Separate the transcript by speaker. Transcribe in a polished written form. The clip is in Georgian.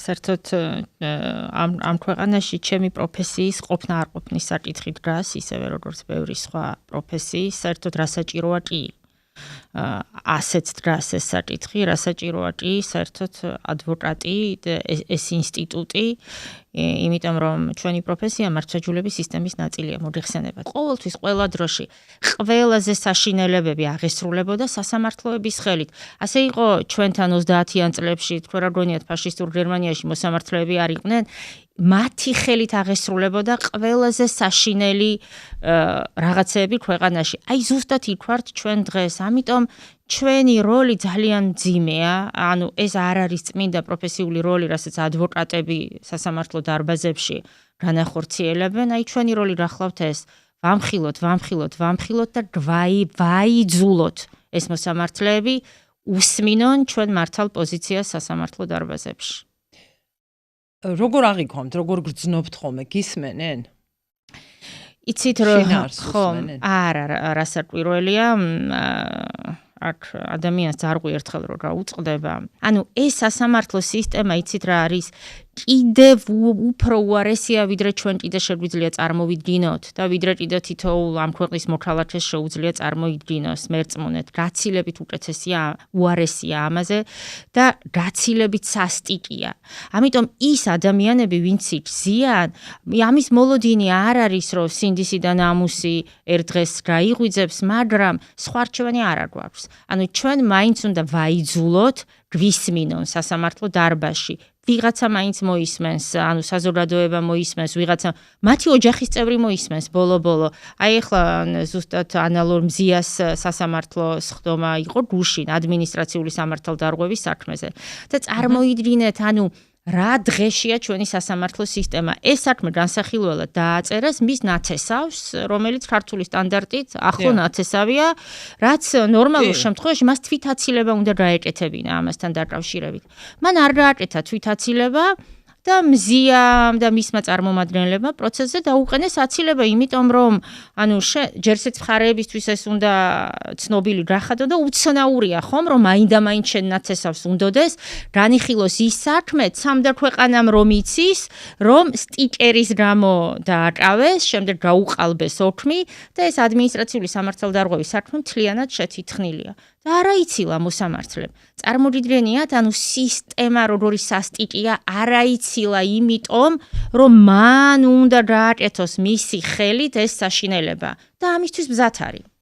Speaker 1: საერთოდ ამ ქვეყანაში ჩემი პროფესიის ყოფნა არ ყოფნის საკითხი დგას, ისევე როგორც ბევრი სხვა პროფესიის, საერთოდ რა საჭიროა კი ასეც დგას ეს საკითხი, რა საჭიროა კი საერთოდ ადვოკატი, ეს ინსტიტუტი, იმიტომ რომ ჩვენი პროფესია მართლმსაჯულების სისტემის ნაწილია, მოიხსენებათ. ყოველთვის ყველა დროში ყველაზე საშინელებები აღესრულებოდა სასამართლოების ხელით. ასე იყო ჩვენთან 30-იან წლებში, თქვენ რა გონიათ ფაშისტურ გერმანიაში მოსამართლეები არ იყვნენ, მათი ხელით აღესრულებოდა ყველაზე საშინელი რაღაცეები ქვეყანაში. აი ზუსტად იქ ვართ ჩვენ დღეს, ამიტომ ჩვენი როლი ძალიან მძიმეა, ანუ ეს არ არის წმინდა პროფესიული როლი, რასაც ადვოკატები სასამართლო დარბაზებში განახორციელებენ, აი ჩვენი როლი რა ხლავთ ეს, ვამხილოთ და ვაიძულოთ ეს მოსამართლეები უსმინონ ჩვენ მართალ პოზიციას სასამართლო დარბაზებში.
Speaker 2: როგორ აღიქვამთ, როგორ გრძნობთ ხოლმე, გისმენენ?
Speaker 1: იცით რომ ხო, არა, რასაკვირველია, აქ ადამიანს ძარღვი ერთხელ რო გაუწყდება. ანუ ეს სასამართლო სისტემა იცით რა არის? კიდევ უფრო უარესია, ვიდრე ჩვენ კიდე შეგვიძლია წარმოვიდგინოთ და ვიდრე კიდე თითოეულ ამ ქვეყნის მოქალაქეს შეუძლია წარმოიდგინოს მერწმუნეთ. გაცილებით უკეთესია, უარესია ამაზე და გაცილებით სასტიკია. ამიტომ ის ადამიანები, ვინც იგზიან, ამის მოლოდინი არ არის, რომ სინდისი და ნამუსი ერთ დღეს გაიღვიძებს, მაგრამ სხვა რჩევანი არ გვაქვს. ანუ ჩვენ მაინც უნდა ვაიძულოთ, გვისმინონ სასამართლო დარბაზში. ვიღაცა მაინც მოისმენს, ანუ საზოგადოება მოისმენს, ვიღაცა მათი ოჯახის წევრი მოისმენს ბოლო-ბოლო. აი ახლა ზუსტად ანალორ მზიას სასამართლოს ხდომა იყო გუშინ ადმინისტრაციული სამართალდარღვევის საქმეზე. და წარმოიდგინეთ, ანუ რა დღეშია ჩვენი სასამართლო სისტემა. ეს საქმე განსახილველად დააწერეს მის ნათესავს, რომელიც ქართული სტანდარტით ახლო ნათესავია, რაც ნორმალურ შემთხვევაში მას თვითაცილება უნდა გაეკეთებინა ამასთან დაკავშირებით. მან არ გააკეთა თვითაცილება და მზიამ და მისმა წარმომადგენლებმა პროცესზე დაუყენეს აცილება, იმიტომ რომ ანუ ჯერ მხარეებისთვის ეს უნდა ცნობილი გახადო და უცნაურია ხომ, რომ მაინდა-მაინც შენ ნათესავს უნდოდეს, განიხილოს ის საქმე, ცამდე ქვეყანამ რომ იცის, რომ სტიკერის გამო დააკავეს, შემდეგ გაუყალბეს ოქმი და ეს ადმინისტრაციული სამართალდარღვევის საქმე მთლიანად შეთითქმულია. და არა ცილა მოსამართლემ. წარმოგიდგენიათ, ანუ სისტემა როგორი სასტიკია, არა ცილა იმიტომ, რომ მან უნდა გააკეთოს მისი ხელით ეს საშინელება და ამისთვის მზად არის.